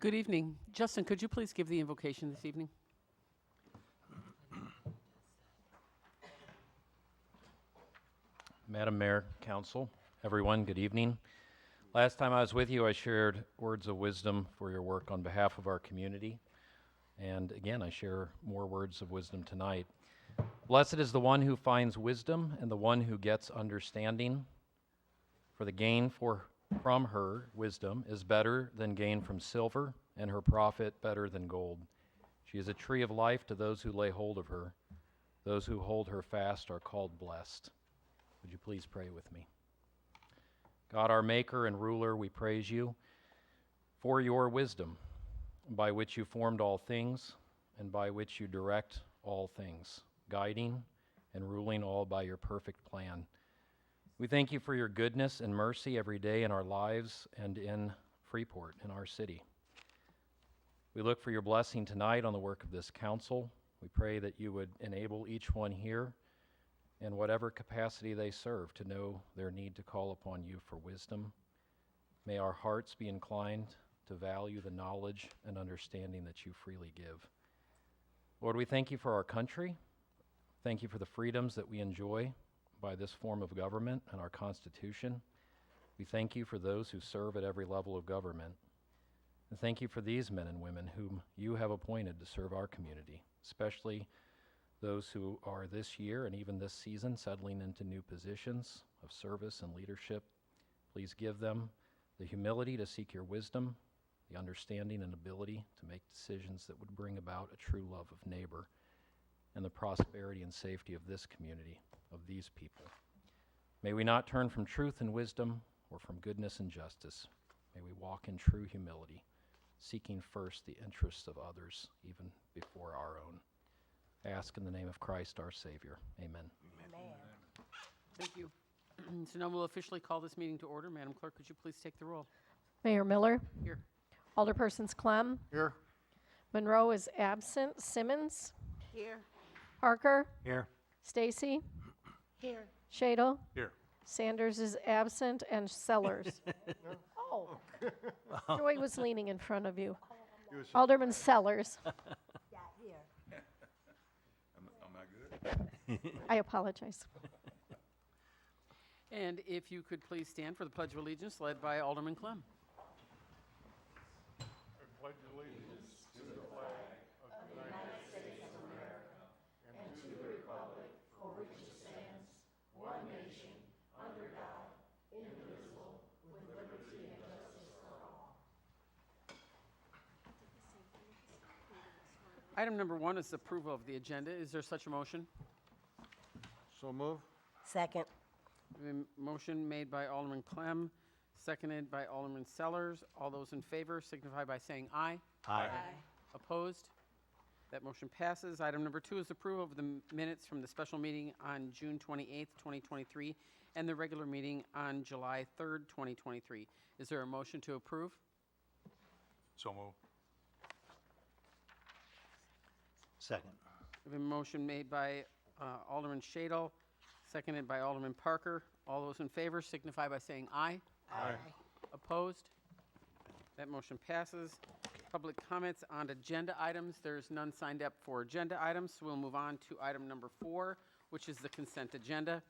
Good evening. Justin, could you please give the invocation this evening? Madam Mayor, Council, everyone, good evening. Last time I was with you, I shared words of wisdom for your work on behalf of our community. And again, I share more words of wisdom tonight. Blessed is the one who finds wisdom and the one who gets understanding. For the gain from her wisdom is better than gain from silver, and her profit better than gold. She is a tree of life to those who lay hold of her. Those who hold her fast are called blessed. Would you please pray with me? God, our maker and ruler, we praise you for your wisdom, by which you formed all things and by which you direct all things, guiding and ruling all by your perfect plan. We thank you for your goodness and mercy every day in our lives and in Freeport, in our city. We look for your blessing tonight on the work of this council. We pray that you would enable each one here in whatever capacity they serve to know their need to call upon you for wisdom. May our hearts be inclined to value the knowledge and understanding that you freely give. Lord, we thank you for our country. Thank you for the freedoms that we enjoy by this form of government and our Constitution. We thank you for those who serve at every level of government. And thank you for these men and women whom you have appointed to serve our community, especially those who are this year and even this season settling into new positions of service and leadership. Please give them the humility to seek your wisdom, the understanding and ability to make decisions that would bring about a true love of neighbor and the prosperity and safety of this community, of these people. May we not turn from truth and wisdom or from goodness and justice. May we walk in true humility, seeking first the interests of others even before our own. I ask in the name of Christ our Savior. Amen. Amen. Thank you. So now we'll officially call this meeting to order. Madam Clerk, could you please take the roll? Mayor Miller, Here. Alderpersons Clem, Here. Monroe is absent, Simmons, Here. Parker, Here. Stacy, Here. Shadle, Here. Sanders is absent, and Sellers. Oh, Joy was leaning in front of you. Alderman Sellers. Yeah, here. Am I good? I apologize. And if you could please stand for the Pledge of Allegiance led by Alderman Clem. Pledge allegiance to the flag of the United States of America and to the republic for which it stands, one nation, under God, indivisible, with liberty and justice for all. Item number 1 is approval of the agenda. Is there such a motion? So move. Second. Motion made by Alderman Clem, seconded by Alderman Sellers. All those in favor signify by saying aye. Aye. Opposed? That motion passes. Item number 2 is approval of the minutes from the special meeting on June 28th, 2023, and the regular meeting on July 3rd, 2023. Is there a motion to approve? So move. Second. We have a motion made by Alderman Shadle, seconded by Alderman Parker. All those in favor signify by saying aye. Aye. Opposed? That motion passes. Public comments on agenda items. There's none signed up for agenda items, so we'll move on to item number 4, which is the consent agenda.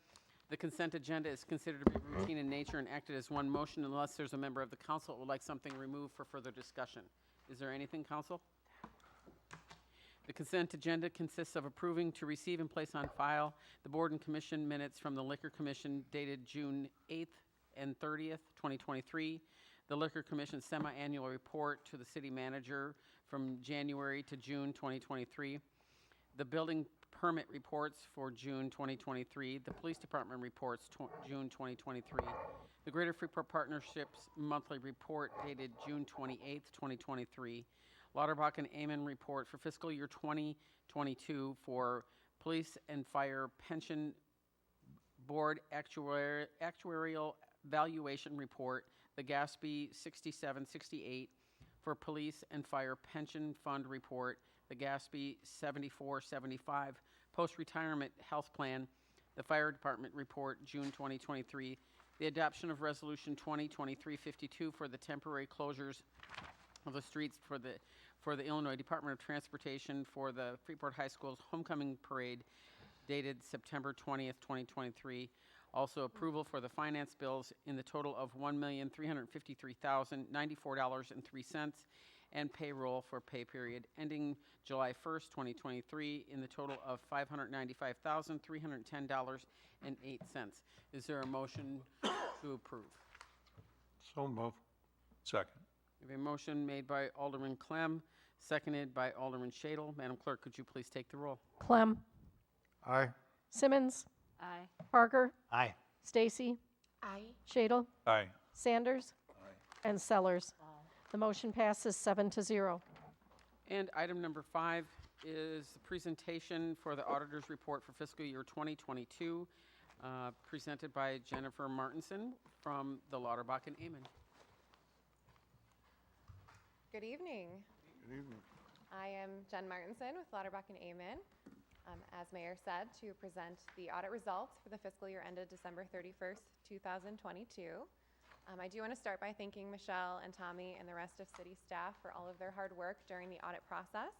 The consent agenda is considered to be routine in nature and acted as one motion unless there's a member of the council that would like something removed for further discussion. Is there anything, council? The consent agenda consists of approving to receive and place on file the board and commission minutes from the Liquor Commission dated June 8th and 30th, 2023, the Liquor Commission semi-annual report to the city manager from January to June 2023, the building permit reports for June 2023, the police department reports June 2023, the Greater Freeport Partnerships monthly report dated June 28th, 2023, Lauterbach and Amon report for fiscal year 2022 for police and fire pension board actuarial valuation report, the Gaspee 6768 for police and fire pension fund report, the Gaspee 7475 post-retirement health plan, the fire department report June 2023, the adoption of resolution 2023-52 for the temporary closures of the streets for the Illinois Department of Transportation for the Freeport High School's homecoming parade dated September 20th, 2023. Also approval for the finance bills in the total of $1,353,094.03 and payroll for pay period ending July 1st, 2023 in the total of $595,310.08. Is there a motion to approve? So move. Second. We have a motion made by Alderman Clem, seconded by Alderman Shadle. Madam Clerk, could you please take the roll? Clem. Aye. Simmons. Aye. Parker. Aye. Stacy. Aye. Shadle. Aye. Sanders. And Sellers. The motion passes 7-0. And item number 5 is the presentation for the auditor's report for fiscal year 2022, presented by Jennifer Martinson from the Lauterbach and Amen. Good evening. Good evening. I am Jen Martinson with Lauterbach and Amen, as Mayor said, to present the audit results for the fiscal year ended December 31st, 2022. I do want to start by thanking Michelle and Tommy and the rest of city staff for all of their hard work during the audit process.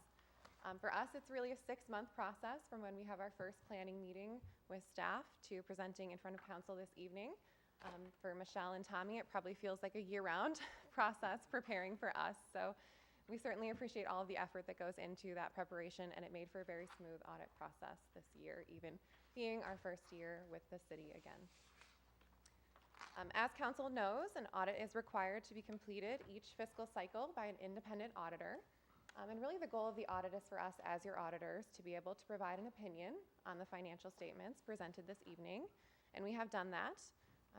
For us, it's really a 6-month process from when we have our first planning meeting with staff to presenting in front of council this evening. For Michelle and Tommy, it probably feels like a year-round process preparing for us. So we certainly appreciate all of the effort that goes into that preparation, and it made for a very smooth audit process this year, even being our first year with the city again. As council knows, an audit is required to be completed each fiscal cycle by an independent auditor. And really the goal of the audit is for us as your auditors to be able to provide an opinion on the financial statements presented this evening. And we have done that.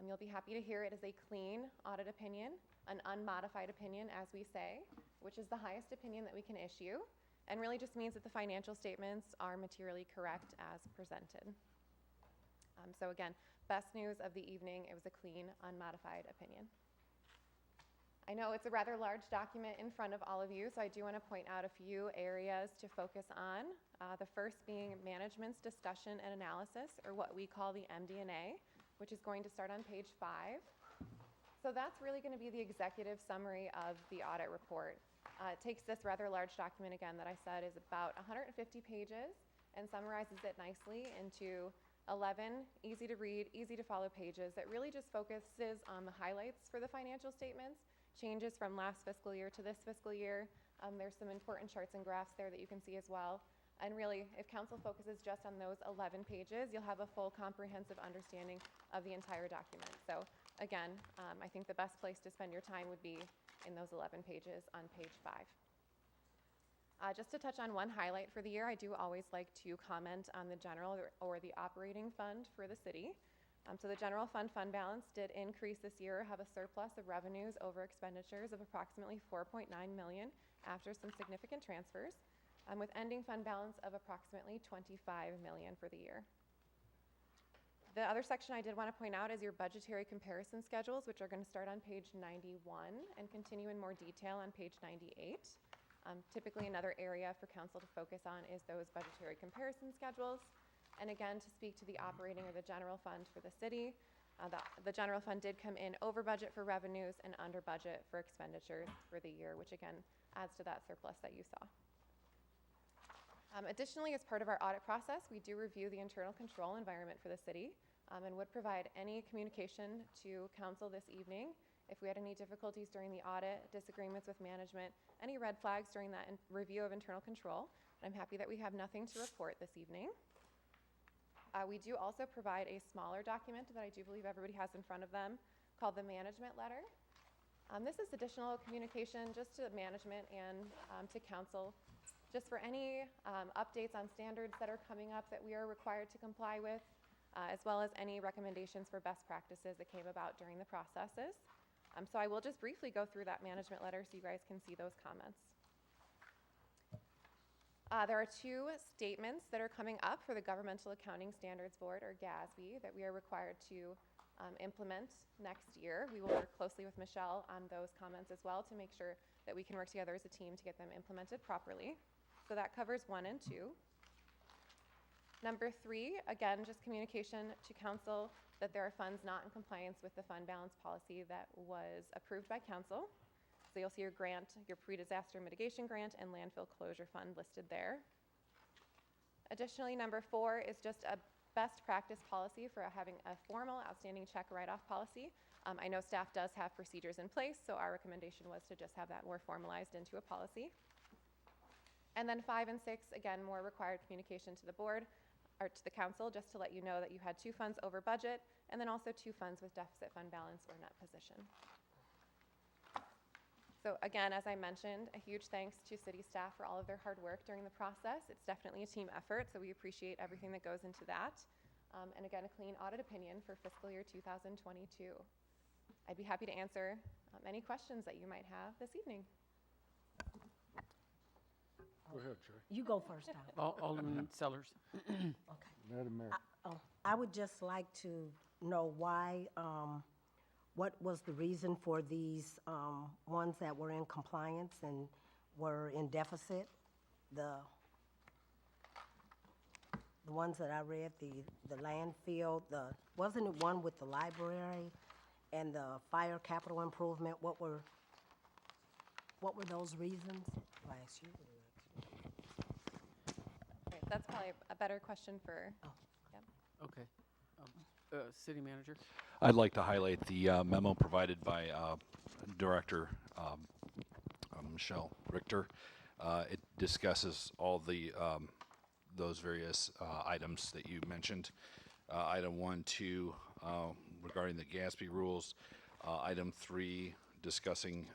You'll be happy to hear it is a clean audit opinion, an unmodified opinion, as we say, which is the highest opinion that we can issue, and really just means that the financial statements are materially correct as presented. So again, best news of the evening, it was a clean, unmodified opinion. I know it's a rather large document in front of all of you, so I do want to point out a few areas to focus on. The first being management's discussion and analysis, or what we call the MD&A, which is going to start on page 5. So that's really going to be the executive summary of the audit report. It takes this rather large document, again, that I said is about 150 pages and summarizes it nicely into 11 easy to read, easy to follow pages that really just focuses on the highlights for the financial statements, changes from last fiscal year to this fiscal year. There's some important charts and graphs there that you can see as well. And really, if council focuses just on those 11 pages, you'll have a full comprehensive understanding of the entire document. So again, I think the best place to spend your time would be in those 11 pages on page 5. Just to touch on one highlight for the year, I do always like to comment on the general or the operating fund for the city. So the general fund balance did increase this year, have a surplus of revenues over expenditures of approximately $4.9 million after some significant transfers, with ending fund balance of approximately $25 million for the year. The other section I did want to point out is your budgetary comparison schedules, which are going to start on page 91 and continue in more detail on page 98. Typically another area for council to focus on is those budgetary comparison schedules. And again, to speak to the operating of the general fund for the city, the general fund did come in over budget for revenues and under budget for expenditures for the year, which again adds to that surplus that you saw. Additionally, as part of our audit process, we do review the internal control environment for the city and would provide any communication to council this evening if we had any difficulties during the audit, disagreements with management, any red flags during that review of internal control. I'm happy that we have nothing to report this evening. We do also provide a smaller document that I do believe everybody has in front of them called the management letter. This is additional communication just to management and to council, just for any updates on standards that are coming up that we are required to comply with, as well as any recommendations for best practices that came about during the processes. So I will just briefly go through that management letter so you guys can see those comments. There are 2 statements that are coming up for the Governmental Accounting Standards Board, or GASB, that we are required to implement next year. We will work closely with Michelle on those comments as well to make sure that we can work together as a team to get them implemented properly. So that covers 1 and 2. Number 3, again, just communication to council that there are funds not in compliance with the fund balance policy that was approved by council. So you'll see your grant, your pre-disaster mitigation grant and landfill closure fund listed there. Additionally, number 4 is just a best practice policy for having a formal outstanding check write-off policy. I know staff does have procedures in place, so our recommendation was to just have that more formalized into a policy. And then 5 and 6, again, more required communication to the board or to the council, just to let you know that you had 2 funds over budget, and then also 2 funds with deficit fund balance or net position. So again, as I mentioned, a huge thanks to city staff for all of their hard work during the process. It's definitely a team effort, so we appreciate everything that goes into that. And again, a clean audit opinion for fiscal year 2022. I'd be happy to answer any questions that you might have this evening. Go ahead, Jay. You go first, Al. Alderman Sellers. Okay. Madam Mayor. I would just like to know why, what was the reason for these ones that were in compliance and were in deficit? The ones that I read, the landfill, wasn't it one with the library and the fire capital improvement? What were those reasons? I'll ask you. Right, that's probably a better question for, yep. Okay. City Manager. I'd like to highlight the memo provided by Director Michelle Richter. It discusses all the those various items that you mentioned. Item 1, 2 regarding the GASB rules. Item 3 discussing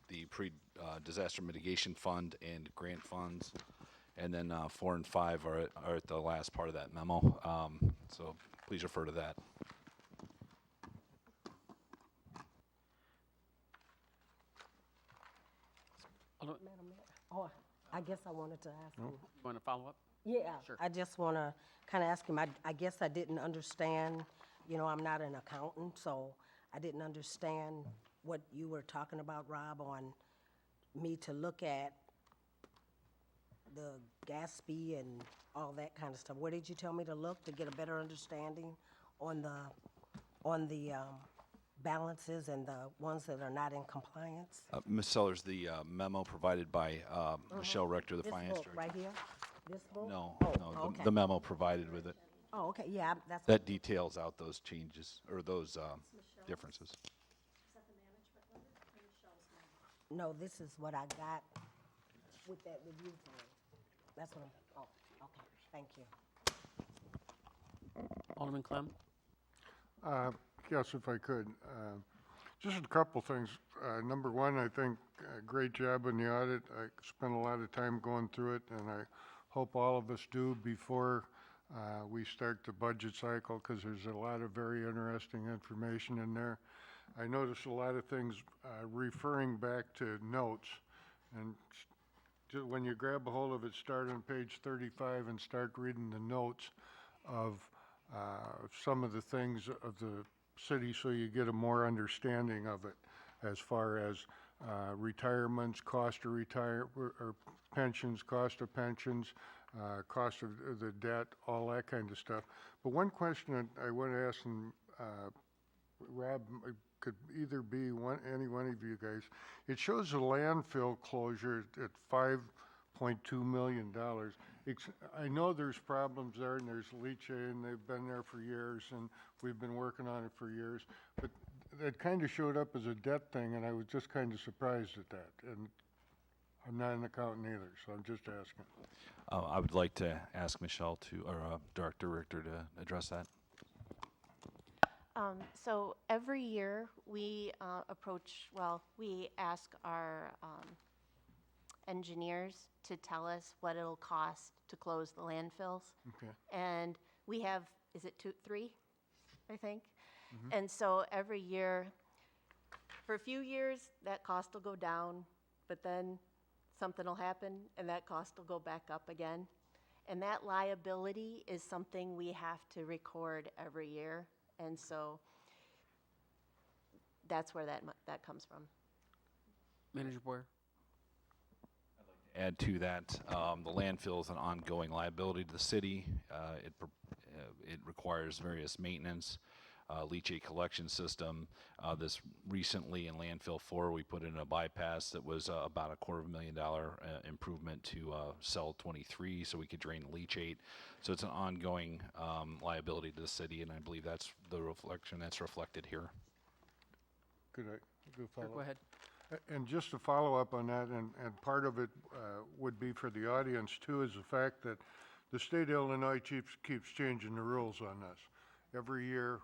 the pre-disaster mitigation fund and grant funds. And then 4 and 5 are at the last part of that memo. So please refer to that. Alderman, Madam Mayor. Oh, I guess I wanted to ask him. you want to follow up? Yeah, Sure. I just want to kind of ask him, I guess I didn't understand, I'm not an accountant, so I didn't understand what you were talking about, Rob, on me to look at the GASB and all that kind of stuff. Where did you tell me to look to get a better understanding on the balances and the ones that are not in compliance? Ms. Sellers, the memo provided by Michelle Richter, the This finance book director. right here? This book? No, Oh, no, okay. the memo provided with it. Oh, okay, yeah, that's. That details out those changes, or those differences. No, this is what I got with that review form. That's what I'm, oh, okay, thank you. Alderman Clem. Yes, if I could. Just a couple things. Number one, I think great job in the audit. I spent a lot of time going through it, and I hope all of us do before we start the budget cycle, because there's a lot of very interesting information in there. I noticed a lot of things referring back to notes, and when you grab a hold of it, start on page 35 and start reading the notes of some of the things of the city, so you get a more understanding of it, as far as retirements, cost of or pensions, cost of pensions, cost of the debt, all that kind of stuff. But one question that I want to ask, and Rob, could either be any one of you guys. It shows the landfill closure at $5.2 million. I know there's problems there, and there's leachate, and they've been there for years, and we've been working on it for years. But it kind of showed up as a debt thing, and I was just kind of surprised at that. And I'm not an accountant either, so I'm just asking. I would like to ask Michelle or Director Richter to address that. So every year we we ask our engineers to tell us what it'll cost to close the landfills. Okay. And we have, is it 3, I think? And so every year, for a few years, that cost will go down, but then something will happen and that cost will go back up again. And that liability is something we have to record every year. And so that's where that comes from. Manager Boyer. Add to that, the landfill is an ongoing liability to the city. It requires various maintenance. leachate collection system. This recently in landfill 4, we put in a bypass that was about a $250,000 improvement to cell 23, so we could drain the leachate. So it's an ongoing liability to the city, and I believe that's the reflection that's reflected here. Could I go follow Go up? ahead. And just to follow up on that, and part of it would be for the audience too, is the fact that the state of Illinois keeps changing the rules on this. Every year,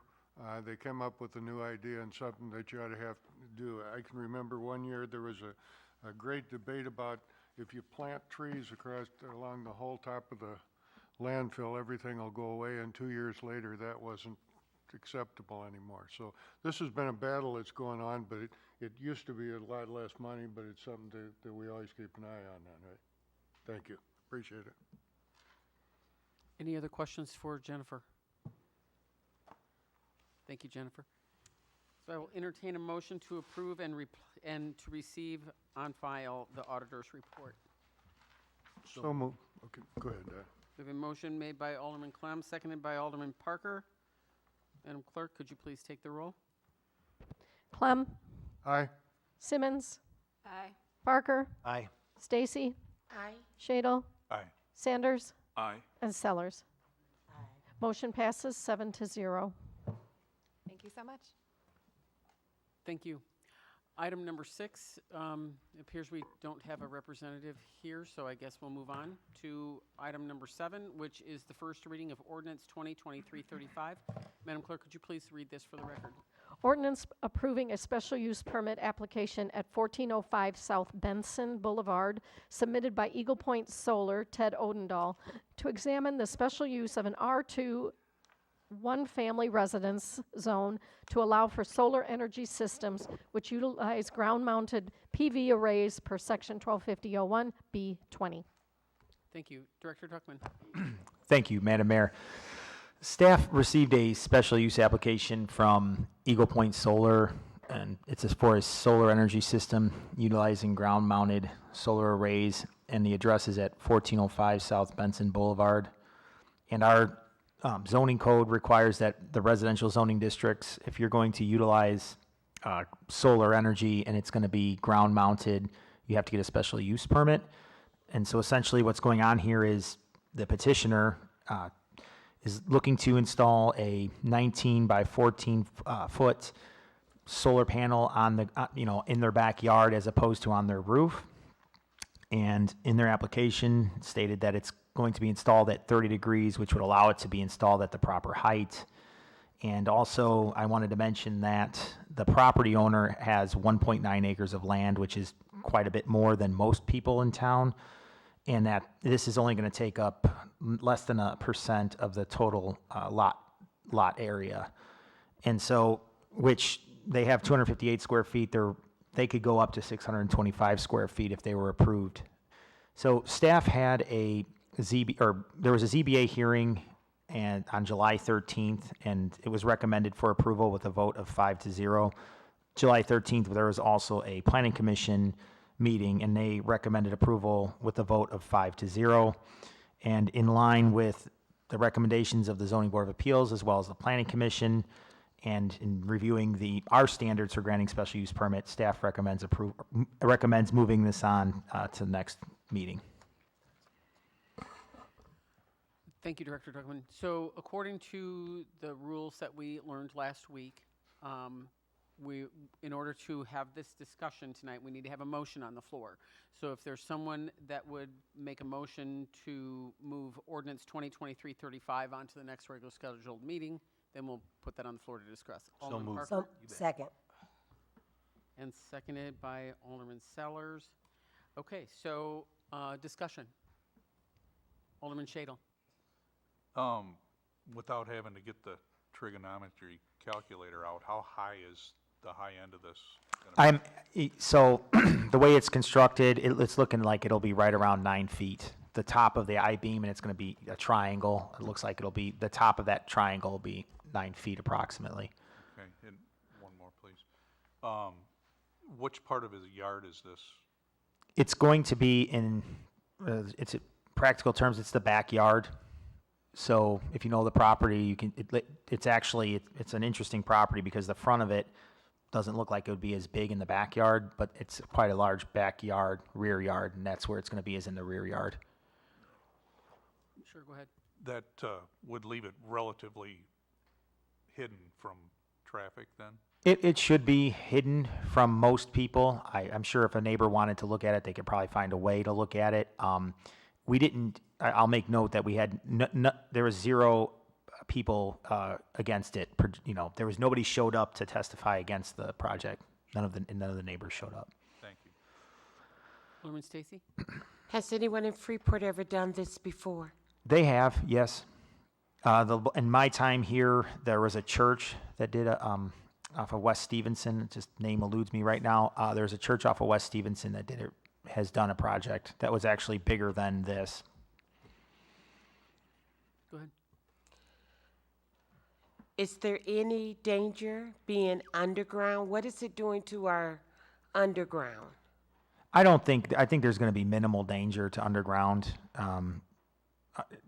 they come up with a new idea and something that you ought to have to do. I can remember one year there was a great debate about if you plant trees along the whole top of the landfill, everything will go away, and 2 years later, that wasn't acceptable anymore. So this has been a battle that's going on, but it used to be a lot less money, but it's something that we always keep an eye on that, right? Thank you. Appreciate it. Any other questions for Jennifer? Thank you, Jennifer. So I will entertain a motion to approve and to receive on file the auditor's report. So move. Okay, go ahead, We have a motion made by Alderman Clem, seconded by Alderman Parker. Madam Clerk, could you please take the roll? Clem, Aye. Simmons, Aye. Parker, Aye. Stacy, Aye. Shadle, Aye. Sanders, Aye. and Sellers. Motion passes 7-0. Thank you so much. Thank you. Item number 6, it appears we don't have a representative here, so I guess we'll move on to item number 7, which is the first reading of ordinance 2023-35. Madam Clerk, could you please read this for the record? Ordinance approving a special use permit application at 1405 South Benson Boulevard, submitted by Eagle Point Solar, Ted Odendahl, to examine the special use of an R2 one-family residence zone to allow for solar energy systems which utilize ground-mounted PV arrays per section 1250-01B20. Thank you. Director Tuckman. Thank you, Madam Mayor. Staff received a special use application from Eagle Point Solar, and it's for a solar energy system utilizing ground-mounted solar arrays, and the address is at 1405 South Benson Boulevard. And our zoning code requires that the residential zoning districts, if you're going to utilize solar energy and it's going to be ground-mounted, you have to get a special use permit. And so essentially what's going on here is the petitioner is looking to install a 19 by 14 foot solar panel on the, in their backyard as opposed to on their roof. And in their application stated that it's going to be installed at 30 degrees, which would allow it to be installed at the proper height. And also, I wanted to mention that the property owner has 1.9 acres of land, which is quite a bit more than most people in town, and that this is only going to take up less than 1% of the total lot area. And so, which they have 258 square feet, they could go up to 625 square feet if they were approved. So staff had there was a ZBA hearing on July 13th, and it was recommended for approval with a vote of 5-0. July 13th, there was also a planning commission meeting, and they recommended approval with a vote of 5-0. And in line with the recommendations of the Zoning Board of Appeals as well as the Planning Commission, and in reviewing our standards for granting special use permit, staff recommends moving this on to the next meeting. Thank you, Director Tuckman. So according to the rules that we learned last week, in order to have this discussion tonight, we need to have a motion on the floor. So if there's someone that would make a motion to move ordinance 2023-35 onto the next regular scheduled meeting, then we'll put that on the floor to discuss. Alderman Parker? So, second. And seconded by Alderman Sellers. Okay, so discussion. Alderman Shadle. Without having to get the trigonometry calculator out, how high is the high end of this gonna be? So the way it's constructed, it's looking like it'll be right around 9 feet. The top of the I-beam, and it's going to be a triangle. It looks like the top of that triangle will be 9 feet approximately. Okay, and one more, please. Which part of his yard is this? It's going to be practical terms, it's the backyard. So if you know the property, you can, it's actually, it's an interesting property because the front of it doesn't look like it would be as big in the backyard, but it's quite a large backyard, rear yard, and that's where it's going to be, is in the rear yard. Sure, go ahead. That would leave it relatively hidden from traffic then? It should be hidden from most people. I'm sure if a neighbor wanted to look at it, they could probably find a way to look at it. We didn't, I'll make note that we had, there was 0 people against it. There was nobody showed up to testify against the project. None of the neighbors showed up. Thank you. Alderman Stacy? Has anyone in Freeport ever done this before? They have, yes. In my time here, there was a church that did off of West Stevenson. Just name eludes me right now. There's a church off of West Stevenson that has done a project that was actually bigger than this. Go ahead. Is there any danger being underground? What is it doing to our underground? I think there's going to be minimal danger to underground.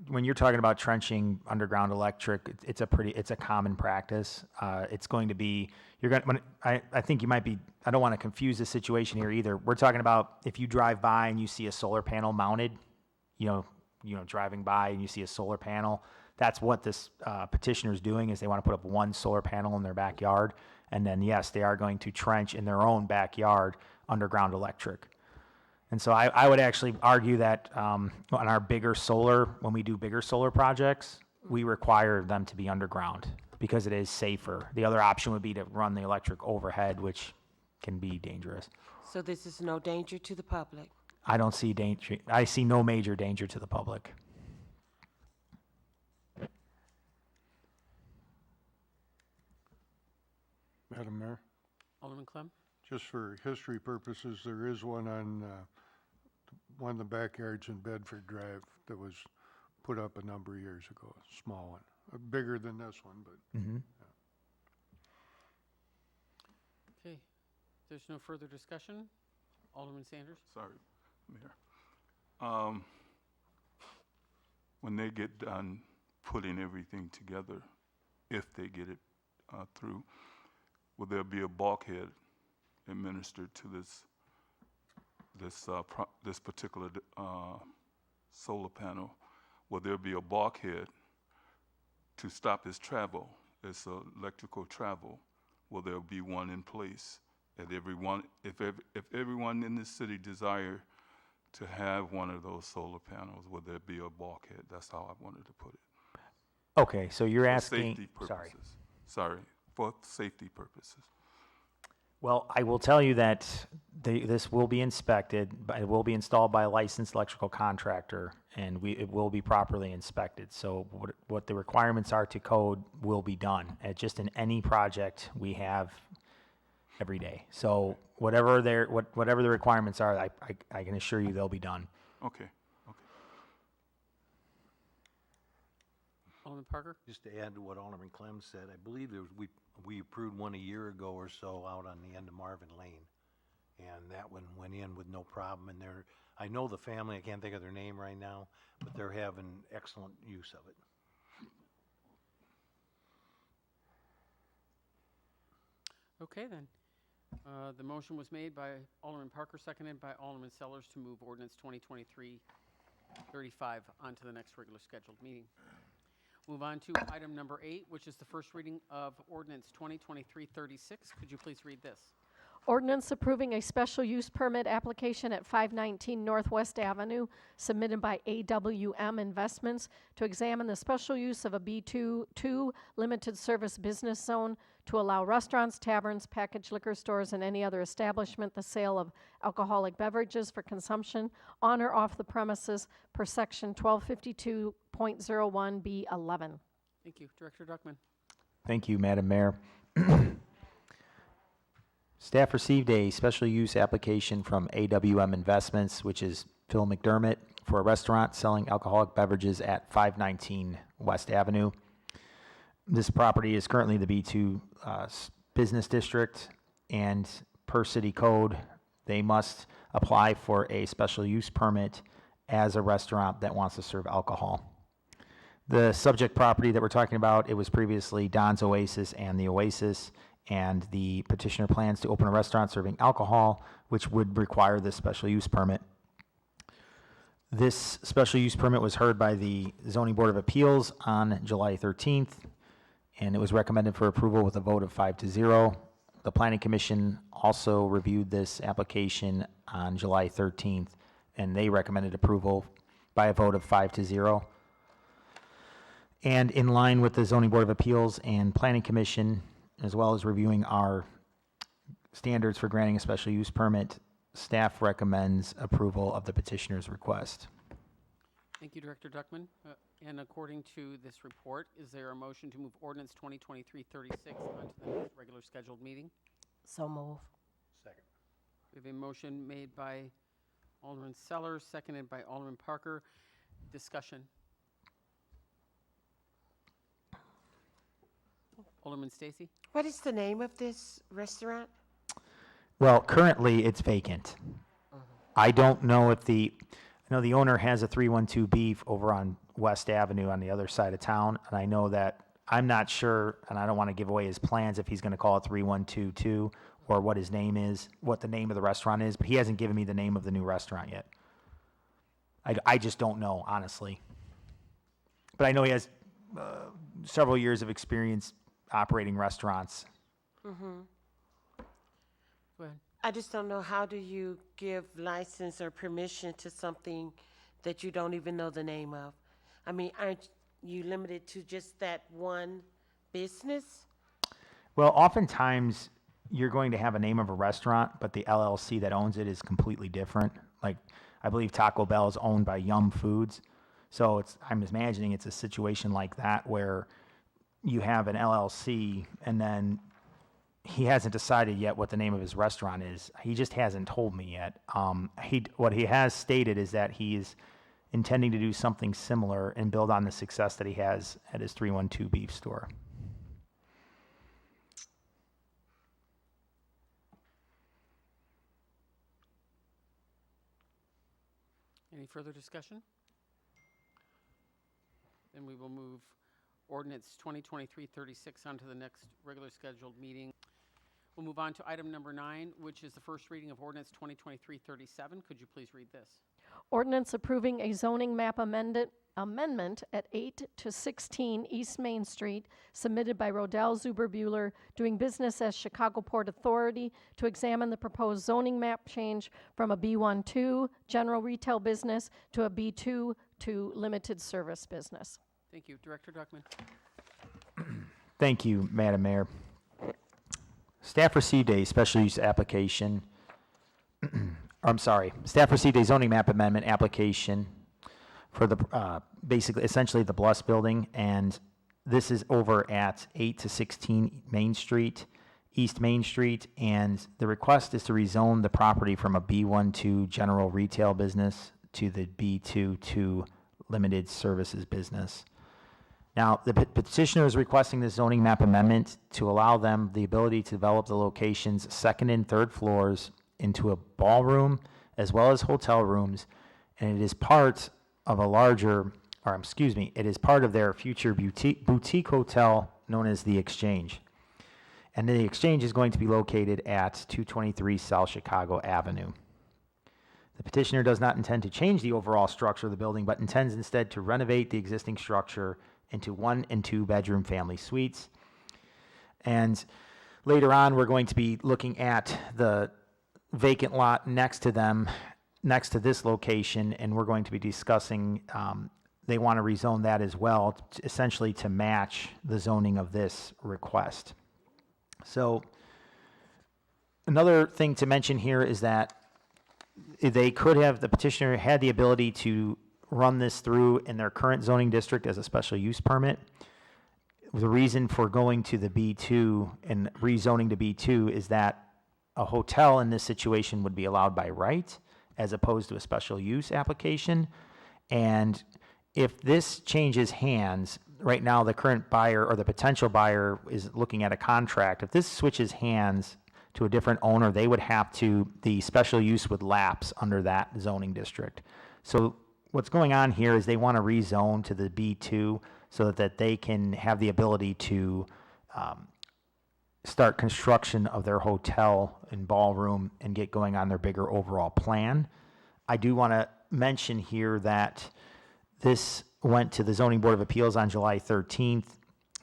When you're talking about trenching underground electric, it's a common practice. It's going to be, I think you might be, I don't want to confuse the situation here either. We're talking about if you drive by and you see a solar panel mounted, driving by and you see a solar panel, that's what this petitioner is doing, is they want to put up one solar panel in their backyard. And then, yes, they are going to trench in their own backyard underground electric. And so I would actually argue that on our bigger solar, when we do bigger solar projects, we require them to be underground because it is safer. The other option would be to run the electric overhead, which can be dangerous. So this is no danger to the public? I don't see danger. I see no major danger to the public. Madam Mayor, Alderman Clem? just for history purposes, there is one on one of the backyards in Bedford Drive that was put up a number of years ago, a small one, bigger than this one, but. Mm-hmm. Okay. If there's no further discussion, Alderman Sanders? Sorry, Mayor. When they get done putting everything together, if they get it through, will there be a bulkhead administered to this particular solar panel? Will there be a bulkhead to stop its travel, its electrical travel? Will there be one in place? If everyone in this city desire to have one of those solar panels, will there be a bulkhead? That's how I wanted to put it. Okay, so you're For asking, safety sorry. purposes. Sorry, for safety purposes. Well, I will tell you that this will be inspected, it will be installed by a licensed electrical contractor, and it will be properly inspected. So what the requirements are to code will be done, just in any project we have every day. So whatever the requirements are, I can assure you they'll be done. Okay. Alderman Parker? Just to add to what Alderman Clem said, I believe we approved one a year ago or so out on the end of Marvin Lane. And that one went in with no problem, and I know the family, I can't think of their name right now, but they're having excellent use of it. Okay, then. The motion was made by Alderman Parker, seconded by Alderman Sellers to move ordinance 2023-35 onto the next regular scheduled meeting. Move on to item number 8, which is the first reading of ordinance 2023-36. Could you please read this? Ordinance approving a special use permit application at 519 Northwest Avenue submitted by AWM Investments to examine the special use of a B2 limited service business zone to allow restaurants, taverns, packaged liquor stores, and any other establishment the sale of alcoholic beverages for consumption on or off the premises per section 1252.01B11. Thank you. Director Duckman. Thank you, Madam Mayor. Staff received a special use application from AWM Investments, which is Phil McDermott, for a restaurant selling alcoholic beverages at 519 West Avenue. This property is currently the B2 business district, and per city code, they must apply for a special use permit as a restaurant that wants to serve alcohol. The subject property that we're talking about, it was previously Don's Oasis and the Oasis, and the petitioner plans to open a restaurant serving alcohol, which would require this special use permit. This special use permit was heard by the Zoning Board of Appeals on July 13th, and it was recommended for approval with a vote of 5-0. The Planning Commission also reviewed this application on July 13th, and they recommended approval by a vote of 5-0. And in line with the Zoning Board of Appeals and Planning Commission, as well as reviewing our standards for granting a special use permit, staff recommends approval of the petitioner's request. Thank you, Director Duckman. And according to this report, is there a motion to move ordinance 2023-36 onto the next regular scheduled meeting? So move. Second. We have a motion made by Alderman Sellers, seconded by Alderman Parker. Discussion. Alderman Stacy? What is the name of this restaurant? Well, currently, it's vacant. I don't know if I know the owner has a 312 Beef over on West Avenue on the other side of town, and I know that, I'm not sure, and I don't want to give away his plans if he's going to call it 3122 or what his name is, what the name of the restaurant is, but he hasn't given me the name of the new restaurant yet. I just don't know, honestly. But I know he has several years of experience operating restaurants. Go ahead. I just don't know, how do you give license or permission to something that you don't even know the name of? I mean, aren't you limited to just that one business? Well, oftentimes, you're going to have a name of a restaurant, but the LLC that owns it is completely different. Like, I believe Taco Bell is owned by Yum Foods. So I'm imagining it's a situation like that where you have an LLC and then he hasn't decided yet what the name of his restaurant is. He just hasn't told me yet. What he has stated is that he is intending to do something similar and build on the success that he has at his 312 Beef store. Any further discussion? Then we will move ordinance 2023-36 onto the next regular scheduled meeting. We'll move on to item number 9, which is the first reading of ordinance 2023-37. Could you please read this? Ordinance approving a zoning map amendment at 8 to 16 East Main Street, submitted by Rodell Zuber-Buehler, doing business as Chicago Port Authority, to examine the proposed zoning map change from a B1-2 general retail business to a B2 to limited service business. Thank you. Director Duckman. Thank you, Madam Mayor. Staff received a special use application, staff received a zoning map amendment application for the, essentially the Bluss Building, and this is over at 8 to 16 Main Street, East Main Street, and the request is to rezone the property from a B1-2 general retail business to the B2 limited services business. Now, the petitioner is requesting this zoning map amendment to allow them the ability to develop the location's second and third floors into a ballroom as well as hotel rooms, and it is part of it is part of their future boutique hotel known as The Exchange. And The Exchange is going to be located at 223 South Chicago Avenue. The petitioner does not intend to change the overall structure of the building, but intends instead to renovate the existing structure into 1 and 2 bedroom family suites. And later on, we're going to be looking at the vacant lot next to this location, and we're going to be discussing, they want to rezone that as well, essentially to match the zoning of this request. So another thing to mention here is that the petitioner had the ability to run this through in their current zoning district as a special use permit. The reason for going to the B2 and rezoning to B2 is that a hotel in this situation would be allowed by right as opposed to a special use application. And if this changes hands, right now the current buyer or the potential buyer is looking at a contract. If this switches hands to a different owner, the special use would lapse under that zoning district. So what's going on here is they want to rezone to the B2 so that they can have the ability to start construction of their hotel and ballroom and get going on their bigger overall plan. I do want to mention here that this went to the Zoning Board of Appeals on July 13th,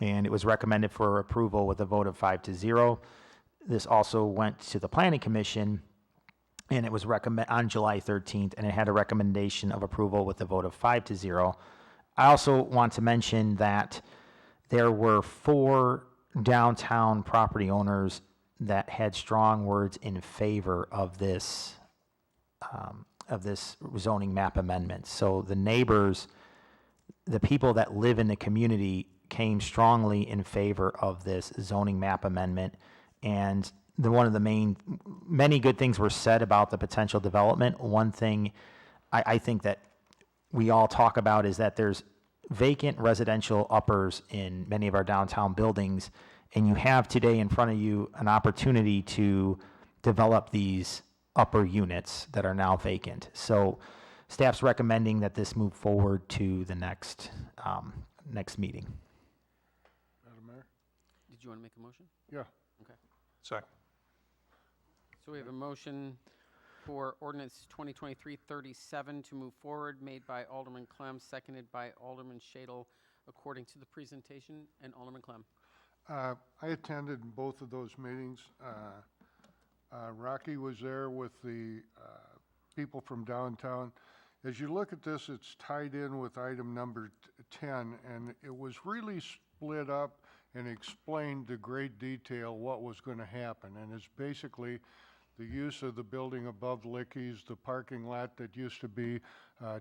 and it was recommended for approval with a vote of 5-0. This also went to the Planning Commission, and it was on July 13th, and it had a recommendation of approval with a vote of 5-0. I also want to mention that there were 4 downtown property owners that had strong words in favor of this zoning map amendment. So the neighbors, the people that live in the community, came strongly in favor of this zoning map amendment. And one of the many good things were said about the potential development. One thing I think that we all talk about is that there's vacant residential uppers in many of our downtown buildings, and you have today in front of you an opportunity to develop these upper units that are now vacant. So staff's recommending that this move forward to the next meeting. Madam Mayor? Did you want to make a motion? Yeah. Okay. Second. So we have a motion for ordinance 2023-37 to move forward, made by Alderman Clem, seconded by Alderman Shadle, according to the presentation. And Alderman Clem. I attended both of those meetings. Rocky was there with the people from downtown. As you look at this, it's tied in with item number 10, and it was really split up and explained to great detail what was going to happen. And it's basically the use of the building above Licky's, the parking lot that used to be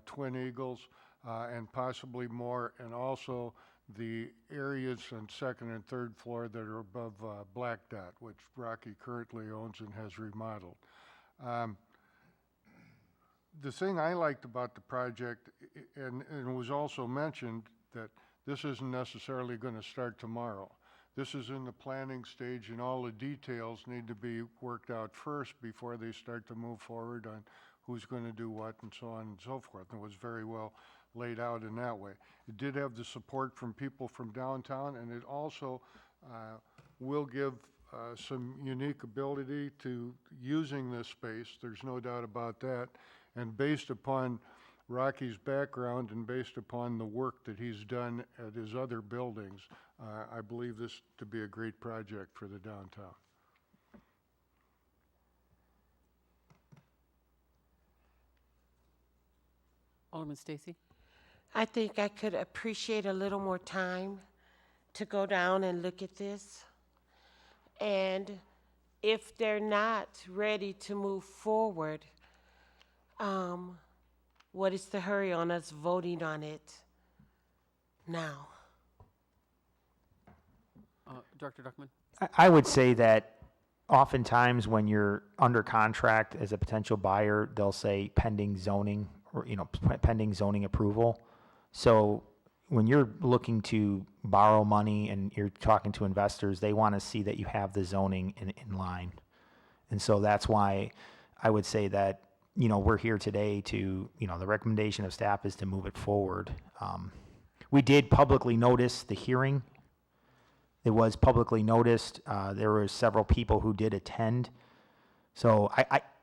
Twin Eagles, and possibly more, and also the areas on second and third floor that are above Black Dot, which Rocky currently owns and has remodeled. The thing I liked about the project, and it was also mentioned, that this isn't necessarily going to start tomorrow. This is in the planning stage, and all the details need to be worked out first before they start to move forward on who's going to do what and so on and so forth. And it was very well laid out in that way. It did have the support from people from downtown, and it also will give some unique ability to using this space. There's no doubt about that. And based upon Rocky's background and based upon the work that he's done at his other buildings, I believe this to be a great project for the downtown. Alderman Stacy. I think I could appreciate a little more time to go down and look at this. And if they're not ready to move forward, what is the hurry on us voting on it now? Director Duckman. I would say that oftentimes when you're under contract as a potential buyer, they'll say pending zoning or, pending zoning approval. So when you're looking to borrow money and you're talking to investors, they want to see that you have the zoning in line. And so that's why I would say that, we're here today to, the recommendation of staff is to move it forward. We did publicly notice the hearing. It was publicly noticed. There were several people who did attend. So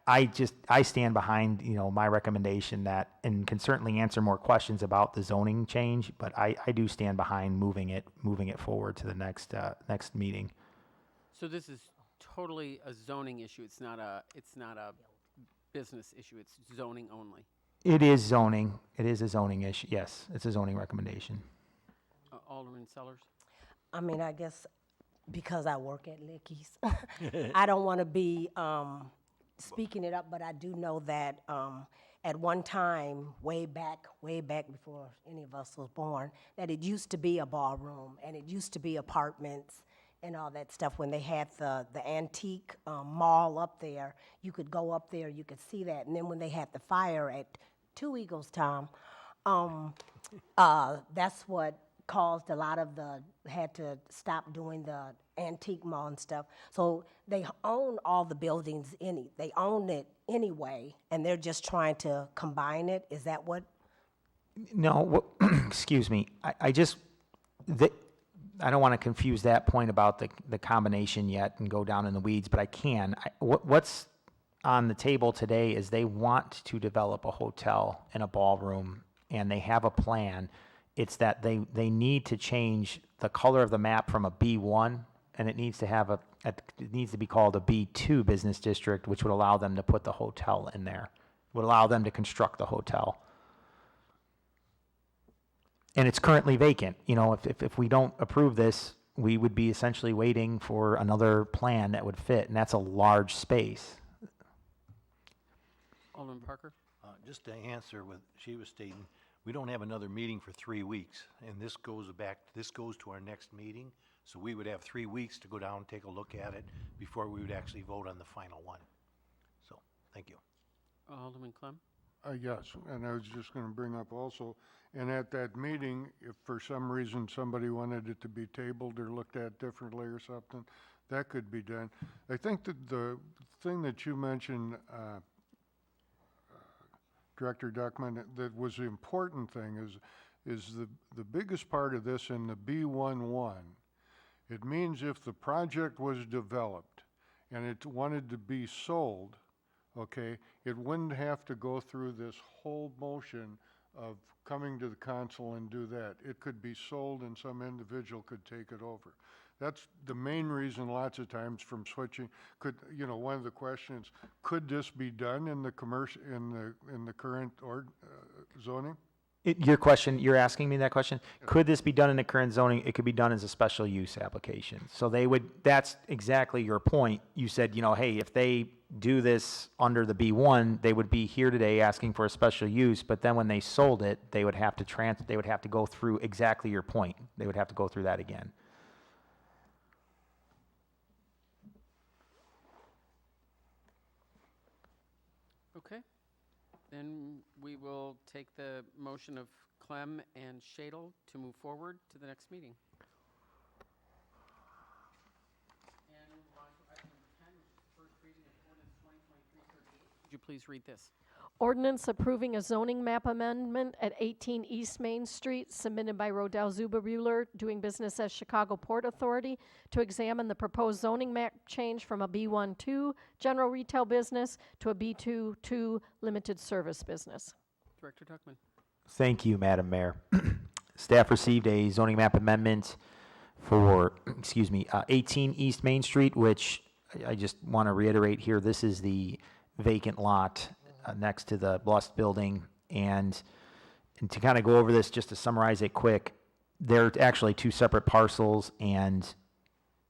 I stand behind, my recommendation that, and can certainly answer more questions about the zoning change, but I do stand behind moving it forward to the next meeting. So this is totally a zoning issue. It's not a business issue. It's zoning only. It is zoning. It is a zoning issue. Yes, it's a zoning recommendation. Alderman Sellers. I mean, I guess because I work at Licky's, I don't want to be speaking it up, but I do know that at one time, way back before any of us was born, that it used to be a ballroom and it used to be apartments and all that stuff. When they had the antique mall up there, you could go up there, you could see that. And then when they had the fire at Two Eagles, Tom, that's what caused a lot of had to stop doing the antique mall and stuff. So they own all the buildings, they own it anyway, and they're just trying to combine it. Is that what? No, excuse me. I just I don't want to confuse that point about the combination yet and go down in the weeds, but I can. What's on the table today is they want to develop a hotel and a ballroom, and they have a plan. It's that they need to change the color of the map from a B1, and it needs to it needs to be called a B2 business district, which would allow them to put the hotel in there, would allow them to construct the hotel. And it's currently vacant. You know, if we don't approve this, we would be essentially waiting for another plan that would fit, and that's a large space. Alderman Parker? Just to answer what she was stating, we don't have another meeting for 3 weeks, and this goes to our next meeting, so we would have 3 weeks to go down and take a look at it before we would actually vote on the final one. So, thank you. Alderman Clem? Yes, and I was just going to bring up also, and at that meeting, if for some reason somebody wanted it to be tabled or looked at differently or something, that could be done. I think that the thing that you mentioned, Director Duckman, that was the important thing is the biggest part of this in the B11. It means if the project was developed and it wanted to be sold, okay, it wouldn't have to go through this whole motion of coming to the council and do that. It could be sold and some individual could take it over. That's the main reason lots of times from switching. One of the questions, could this be done in the commercial, in the current zoning? Your question, you're asking me that question? Could this be done in the current zoning? It could be done as a special use application. So that's exactly your point. You said, hey, if they do this under the B1, they would be here today asking for a special use, but then when they sold it, they would have to go through exactly your point. They would have to go through that again. Okay. Then we will take the motion of Clem and Shadle to move forward to the next meeting. And we'll move on to item number 10, which is the first reading of ordinance 2023-38. Would you please read this? Ordinance approving a zoning map amendment at 18 East Main Street submitted by Rodell Zuberbuehler, doing business as Chicago Port Authority, to examine the proposed zoning map change from a B1-2 general retail business to a B2-2 limited service business. Director Tuckman. Thank you, Madam Mayor. Staff received a zoning map amendment for, 18 East Main Street, which I just want to reiterate here, this is the vacant lot next to the Blust building. And to kind of go over this, just to summarize it quick, they're actually two separate parcels, and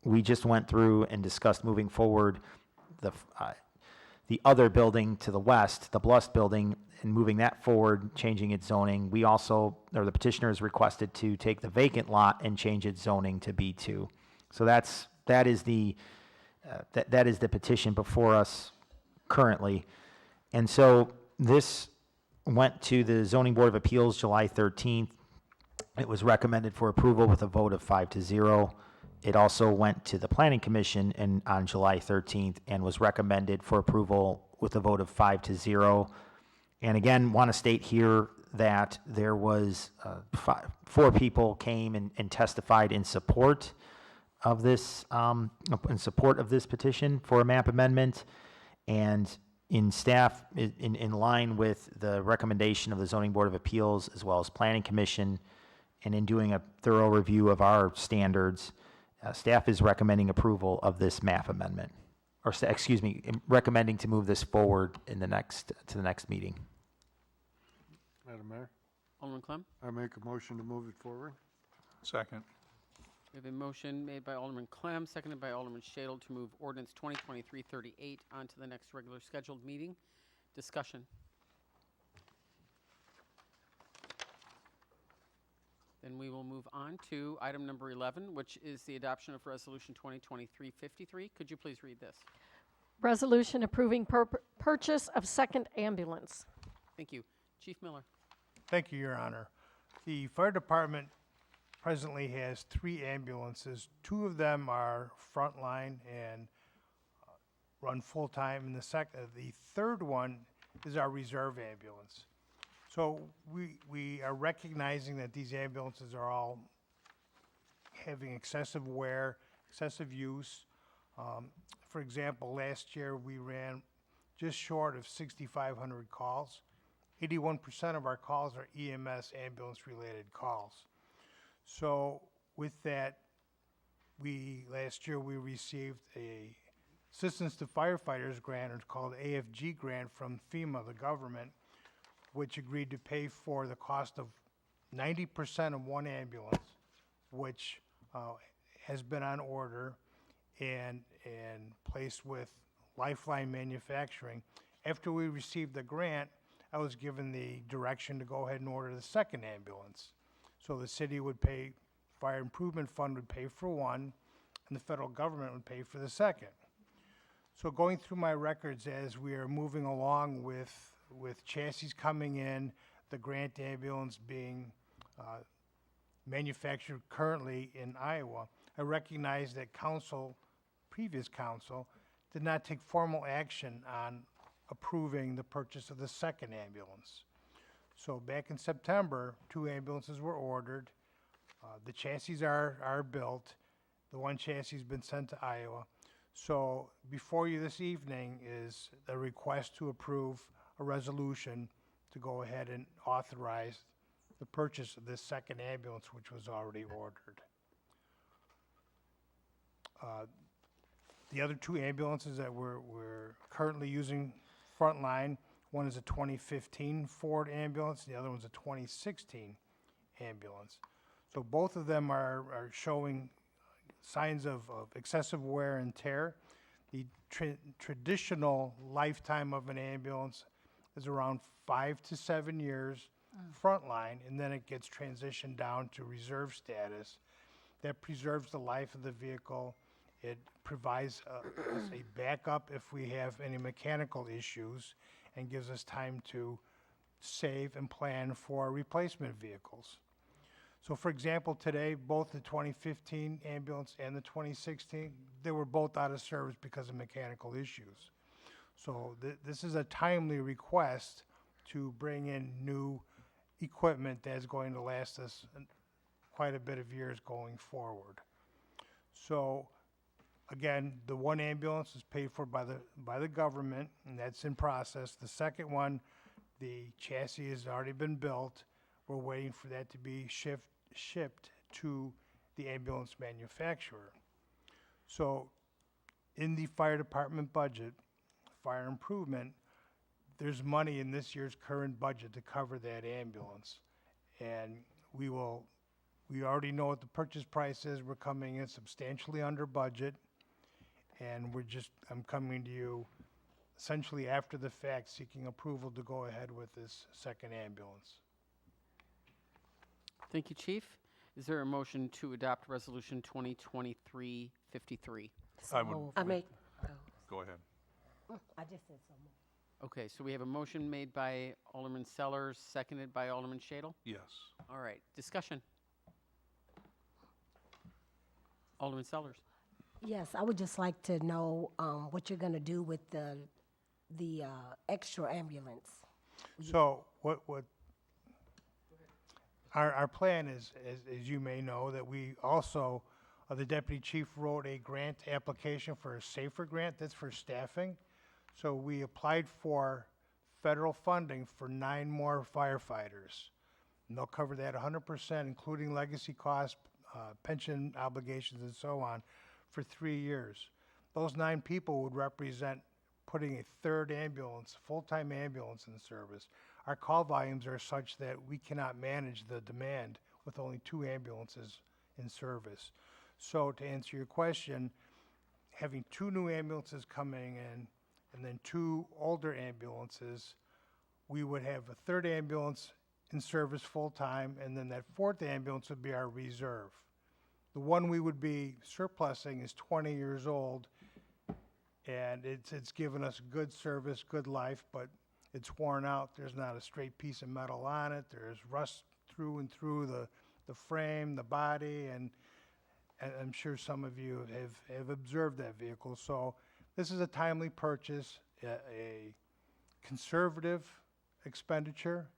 we just went through and discussed moving forward the other building to the west, the Blust building, and moving that forward, changing its zoning. We also, or the petitioner has requested to take the vacant lot and change its zoning to B2. So that is the petition before us currently. And so this went to the Zoning Board of Appeals July 13th. It was recommended for approval with a vote of 5-0. It also went to the Planning Commission on July 13th and was recommended for approval with a vote of 5-0. And again, want to state here that there was 4 people came and testified in support of this petition for a map amendment. And in staff, in line with the recommendation of the Zoning Board of Appeals as well as Planning Commission, and in doing a thorough review of our standards, staff is recommending approval of this map amendment, or recommending to move this forward to the next meeting. Madam Mayor, Alderman Clem? I make a motion to move it forward. Second. We have a motion made by Alderman Clem, seconded by Alderman Shadle to move ordinance 2023-38 on to the next regular scheduled meeting. Discussion. Then we will move on to item number 11, which is the adoption of Resolution 2023-53. Could you please read this? Resolution approving purchase of second ambulance. Thank you. Chief Miller. Thank you, Your Honor. The fire department presently has 3 ambulances. 2 of them are frontline and run full-time, and the third one is our reserve ambulance. So we are recognizing that these ambulances are all having excessive wear, excessive use. For example, last year we ran just short of 6,500 calls. 81% of our calls are EMS ambulance-related calls. So with that, last year we received a Assistance to Firefighters grant, it's called AFG grant from FEMA, the government, which agreed to pay for the cost of 90% of one ambulance, which has been on order and placed with Lifeline Manufacturing. After we received the grant, I was given the direction to go ahead and order the second ambulance. So the city would pay, Fire Improvement Fund would pay for one, and the federal government would pay for the second. So going through my records as we are moving along with chassis coming in, the grant ambulance being manufactured currently in Iowa, I recognize that previous council, did not take formal action on approving the purchase of the second ambulance. So back in September, 2 ambulances were ordered. The chassis are built. The one chassis has been sent to Iowa. So before you this evening is a request to approve a resolution to go ahead and authorize the purchase of this second ambulance, which was already ordered. The other 2 ambulances that we're currently using frontline, one is a 2015 Ford ambulance, the other one's a 2016 ambulance. So both of them are showing signs of excessive wear and tear. The traditional lifetime of an ambulance is around 5 to 7 years frontline, and then it gets transitioned down to reserve status. That preserves the life of the vehicle. It provides us a backup if we have any mechanical issues and gives us time to save and plan for replacement vehicles. So for example, today, both the 2015 ambulance and the 2016, they were both out of service because of mechanical issues. So this is a timely request to bring in new equipment that's going to last us quite a bit of years going forward. So again, the one ambulance is paid for by the government, and that's in process. The second one, the chassis has already been built. We're waiting for that to be shipped to the ambulance manufacturer. So in the fire department budget, fire improvement, there's money in this year's current budget to cover that ambulance. And we already know what the purchase price is. We're coming in substantially under budget. And I'm coming to you essentially after the fact, seeking approval to go ahead with this second ambulance. Thank you, Chief. Is there a motion to adopt Resolution 2023-53? I would, I make, go ahead. I just said so moved. Okay, so we have a motion made by Alderman Sellers, seconded by Alderman Shadle. Yes. All right, discussion. Alderman Sellers. Yes, I would just like to know what you're going to do with the extra ambulance. So what our plan is, as you may know, that we also, the deputy chief wrote a grant application for a SAFER grant, that's for staffing. So we applied for federal funding for 9 more firefighters. And they'll cover that 100%, including legacy costs, pension obligations, and so on, for 3 years. Those 9 people would represent putting a third ambulance, full-time ambulance in service. Our call volumes are such that we cannot manage the demand with only 2 ambulances in service. So to answer your question, having 2 new ambulances coming in and then 2 older ambulances, we would have a third ambulance in service full-time, and then that 4th ambulance would be our reserve. The one we would be surplusing is 20 years old, and it's given us good service, good life, but it's worn out. There's not a straight piece of metal on it. There's rust through and through the frame, the body, and I'm sure some of you have observed that vehicle. So this is a timely purchase, a conservative expenditure.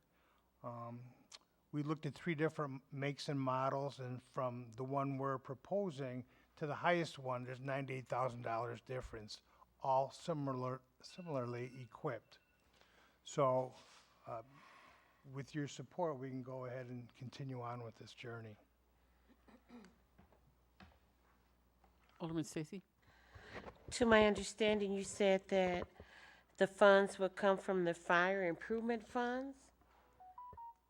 we looked at 3 different makes and models, and from the one we're proposing to the highest one, there's $98,000 difference, all similarly equipped. So with your support, we can go ahead and continue on with this journey. Alderman Stacy? To my understanding, you said that the funds would come from the fire improvement funds?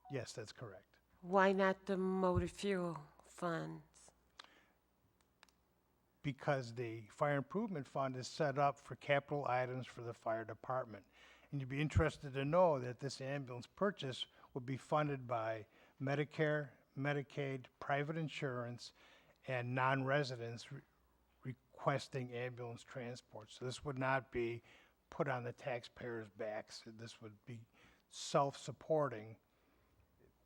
Yes, that's correct. Why not the motor fuel funds? Because the fire improvement fund is set up for capital items for the fire department. And you'd be interested to know that this ambulance purchase would be funded by Medicare, Medicaid, private insurance, and non-residents requesting ambulance transport. So this would not be put on the taxpayers' backs. This would be self-supporting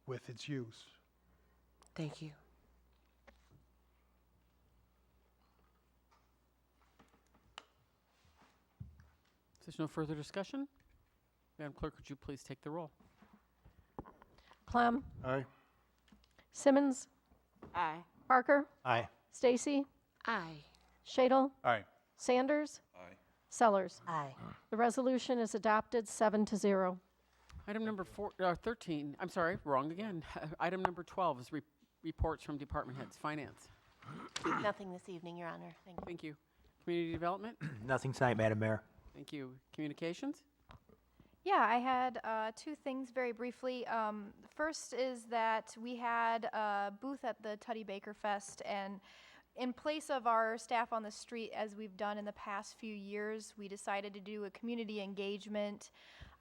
with its use. Thank you. If there's no further discussion, Madam Clerk, would you please take the roll? Clem. Aye. Simmons. Aye. Parker. Aye. Stacy. Aye. Shadle. Aye. Sanders. Aye. Sellers. Aye. The resolution is adopted 7-0. Item number 13, I'm sorry, wrong again. Item number 12 is reports from department heads. Finance. Nothing this evening, Your Honor. Thank you. Thank you. Community Development. Nothing tonight, Madam Mayor. Thank you. Communications. Yeah, I had 2 things very briefly. First is that we had a booth at the Tuddy Baker Fest, and in place of our staff on the street, as we've done in the past few years, we decided to do a community engagement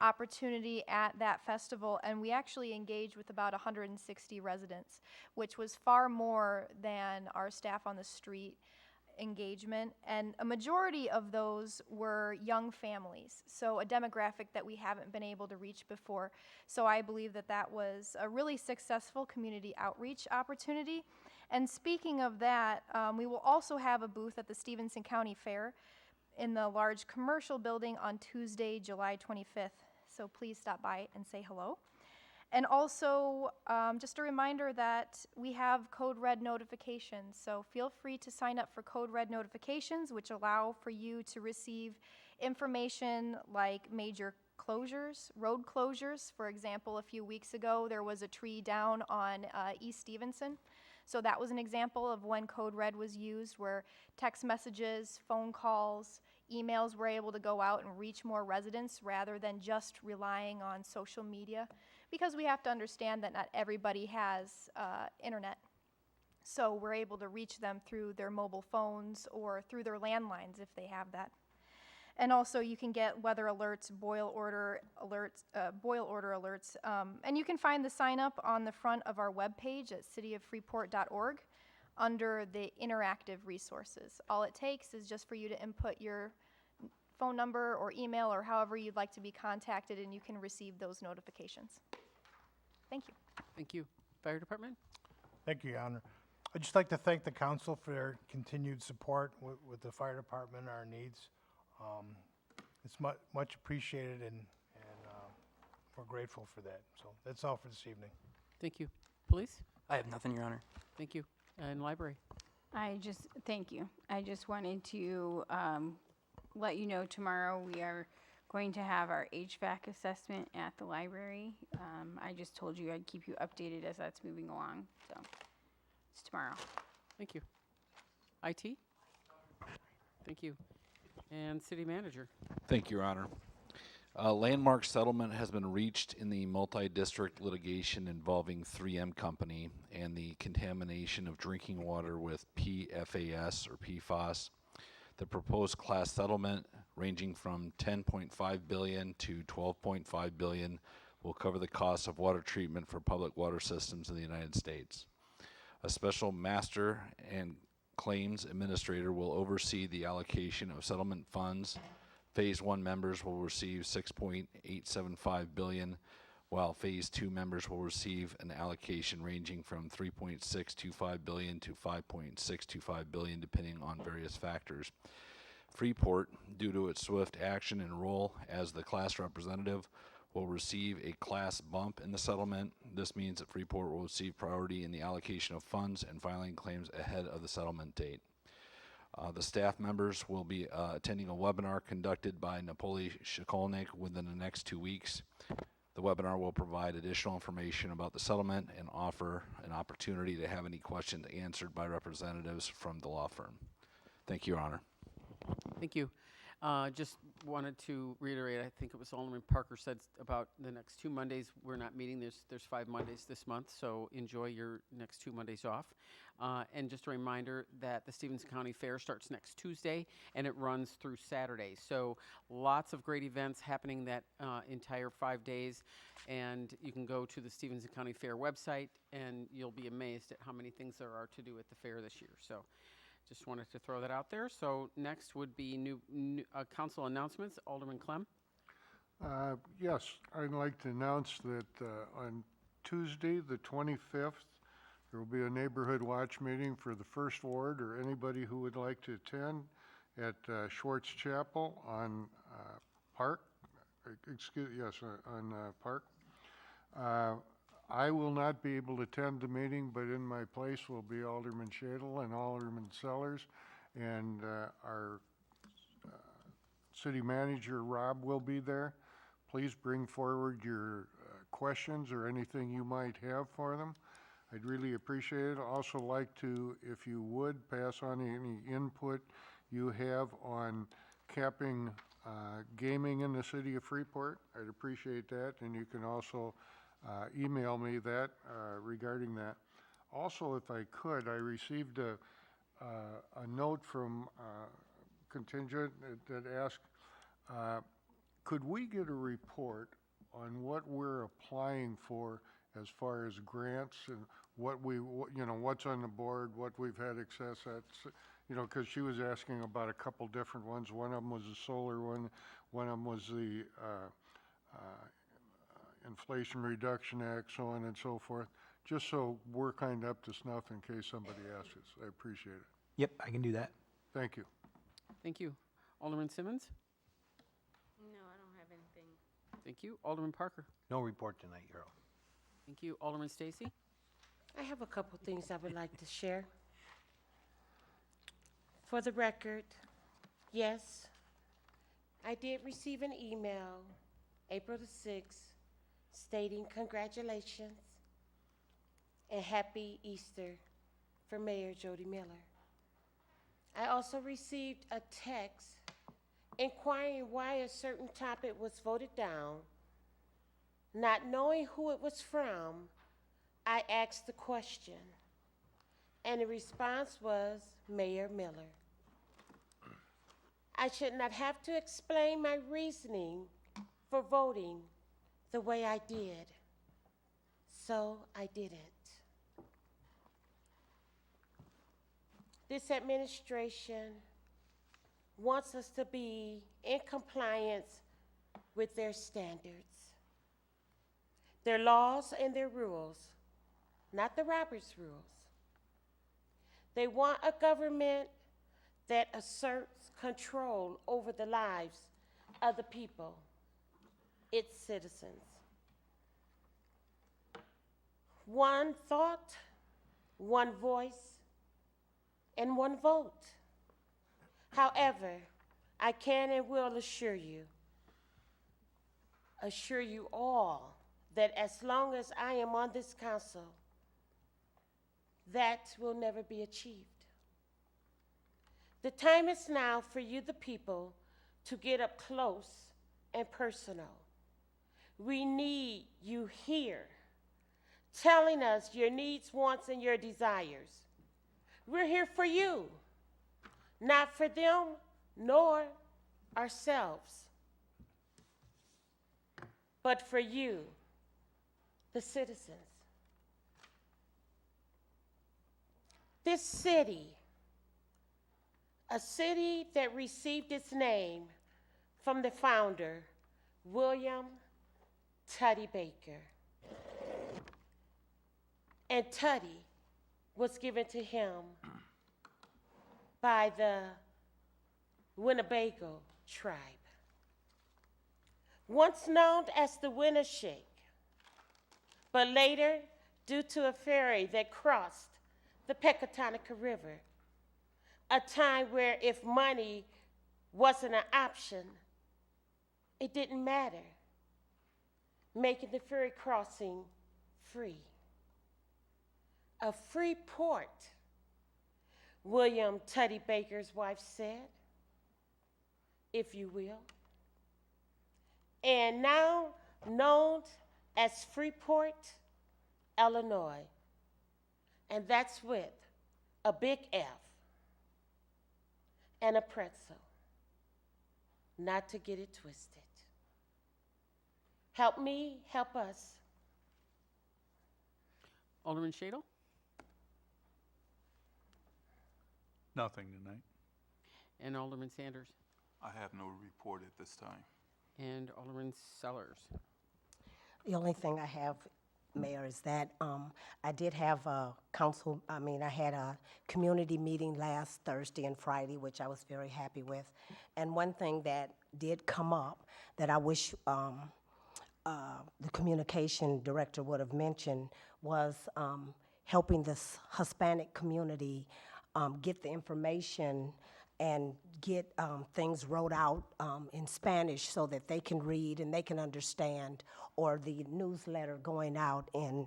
opportunity at that festival, and we actually engaged with about 160 residents, which was far more than our staff on the street engagement, and a majority of those were young families, so a demographic that we haven't been able to reach before. So I believe that that was a really successful community outreach opportunity. And speaking of that, we will also have a booth at the Stevenson County Fair in the large commercial building on Tuesday, July 25th. So please stop by and say hello. And also, just a reminder that we have Code Red notifications, so feel free to sign up for Code Red notifications, which allow for you to receive information like major closures, road closures. For example, a few weeks ago, there was a tree down on East Stevenson. So that was an example of when Code Red was used, where text messages, phone calls, emails were able to go out and reach more residents rather than just relying on social media, because we have to understand that not everybody has internet. So we're able to reach them through their mobile phones or through their landlines if they have that. And also you can get weather alerts, boil order alerts, and you can find the sign up on the front of our webpage at cityoffreeport.org under the interactive resources. All it takes is just for you to input your phone number or email or however you'd like to be contacted, and you can receive those notifications. Thank you. Thank you. Fire Department. Thank you, Your Honor. I'd just like to thank the council for their continued support with the fire department, our needs. It's much appreciated, and we're grateful for that. So that's all for this evening. Thank you. Police. I have nothing, Your Honor. Thank you. And Library. Thank you. I just wanted to let you know tomorrow we are going to have our HVAC assessment at the library. I just told you I'd keep you updated as that's moving along, so it's tomorrow. Thank you. IT. Thank you. And City Manager. Thank you, Your Honor. A landmark settlement has been reached in the multi-district litigation involving 3M Company and the contamination of drinking water with PFAS or PFAS. The proposed class settlement, ranging from $10.5 billion to $12.5 billion, will cover the cost of water treatment for public water systems in the United States. A special master and claims administrator will oversee the allocation of settlement funds. Phase 1 members will receive $6.875 billion, while Phase 2 members will receive an allocation ranging from $3.625 billion to $5.625 billion, depending on various factors. Freeport, due to its swift action and role as the class representative, will receive a class bump in the settlement. This means that Freeport will receive priority in the allocation of funds and filing claims ahead of the settlement date. The staff members will be attending a webinar conducted by Napoli Shikolnik within the next 2 weeks. The webinar will provide additional information about the settlement and offer an opportunity to have any questions answered by representatives from the law firm. Thank you, Your Honor. Thank you. Just wanted to reiterate, I think it was Alderman Parker said about the next 2 Mondays, we're not meeting. There's 5 Mondays this month, so enjoy your next 2 Mondays off. And just a reminder that the Stevenson County Fair starts next Tuesday, and it runs through Saturday. So lots of great events happening that entire 5 days, and you can go to the Stevenson County Fair website, and you'll be amazed at how many things there are to do at the fair this year. So just wanted to throw that out there. So next would be new council announcements. Alderman Clem. Yes, I'd like to announce that on Tuesday, the 25th, there will be a neighborhood watch meeting for the First Ward or anybody who would like to attend at Schwartz Chapel on Park. On Park. I will not be able to attend the meeting, but in my place will be Alderman Shadle and Alderman Sellers, and our city manager, Rob, will be there. Please bring forward your questions or anything you might have for them. I'd really appreciate it. Also like to, if you would, pass on any input you have on capping gaming in the city of Freeport. I'd appreciate that, and you can also email me that regarding that. Also, if I could, I received a note from contingent that asked, could we get a report on what we're applying for as far as grants and what's on the board, what we've had access at, because she was asking about a couple different ones. One of them was the solar one of them was the Inflation Reduction Act, so on and so forth, just so we're kind of up to snuff in case somebody asks us. I appreciate it. Yep, I can do that. Thank you. Thank you. Alderman Simmons. No, I don't have anything. Thank you. Alderman Parker. No report tonight, Earl. Thank you. Alderman Stacy. I have a couple things I would like to share. For the record, yes, I did receive an email April the 6th stating congratulations and happy Easter for Mayor Jody Miller. I also received a text inquiring why a certain topic was voted down. Not knowing who it was from, I asked the question, and the response was Mayor Miller. I should not have to explain my reasoning for voting the way I did, so I didn't. This administration wants us to be in compliance with their standards, their laws and their rules, not the Roberts rules. They want a government that asserts control over the lives of the people, its citizens. One thought, one voice, and one vote. However, I can and will assure you all, that as long as I am on this council, that will never be achieved. The time is now for you, the people, to get up close and personal. We need you here, telling us your needs, wants, and your desires. We're here for you, not for them, nor ourselves, but for you, the citizens. This city, a city that received its name from the founder, William Tuddy Baker. And Tuddy was given to him by the Winnebago tribe. once known as the Winter Shake, but later, due to a ferry that crossed the Pecatonica River, a time where if money wasn't an option, it didn't matter, making the ferry crossing free. A free port, William Tutty Baker's wife said, if you will. And now known as Freeport, Illinois. And that's with a big F and a pretzel, not to get it twisted. Help me, help us. Alderman Shadle? Nothing tonight. And Alderman Sanders? I have no report at this time. And Alderman Sellers? The only thing I have, Mayor, is that I did have a I had a community meeting last Thursday and Friday, which I was very happy with. And one thing that did come up that I wish the communication director would have mentioned was helping this Hispanic community get the information and get things wrote out in Spanish so that they can read and they can understand, or the newsletter going out in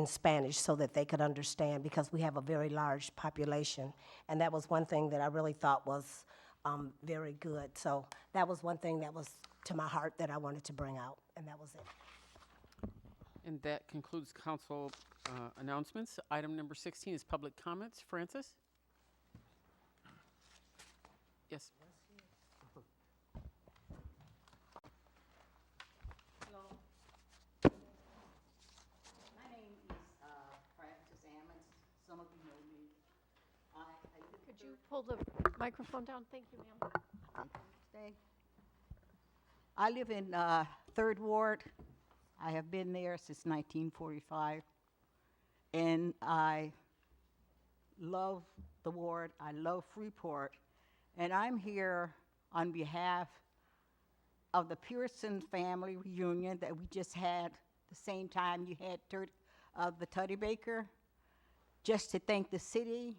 Spanish so that they could understand, because we have a very large population. And that was one thing that I really thought was very good. So that was one thing that was to my heart that I wanted to bring out, and that was it. And that concludes council announcements. Item number 16 is public comments. Francis? Yes. Hello. My name is Francis Ammons. Some of you know me. Could you pull the microphone down? Thank you, ma'am. I live in 3rd Ward. I have been there since 1945. And I love the ward. I love Freeport. And I'm here on behalf of the Pearson family reunion that we just had the same time you had the Tutty Baker, just to thank the city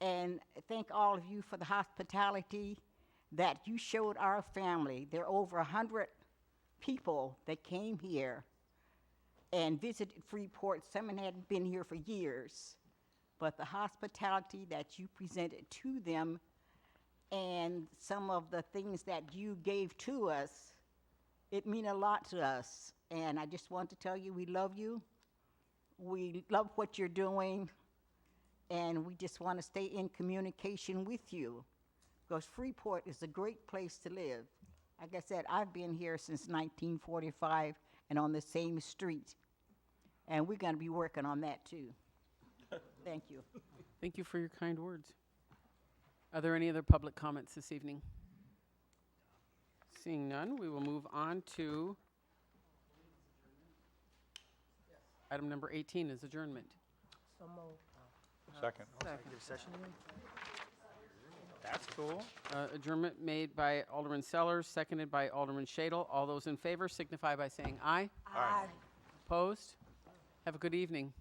and thank all of you for the hospitality that you showed our family. There are over 100 people that came here and visited Freeport. Some hadn't been here for years, but the hospitality that you presented to them and some of the things that you gave to us, it mean a lot to us. And I just want to tell you, we love you. We love what you're doing. And we just want to stay in communication with you, because Freeport is a great place to live. Like I said, I've been here since 1945 and on the same street. And we're going to be working on that too. Thank you. Thank you for your kind words. Are there any other public comments this evening? Seeing none, we will move on to item number 18 is adjournment. So moved. Second. That's cool. Adjournment made by Alderman Sellers, seconded by Alderman Shadle. All those in favor signify by saying aye. Aye. Opposed? Have a good evening.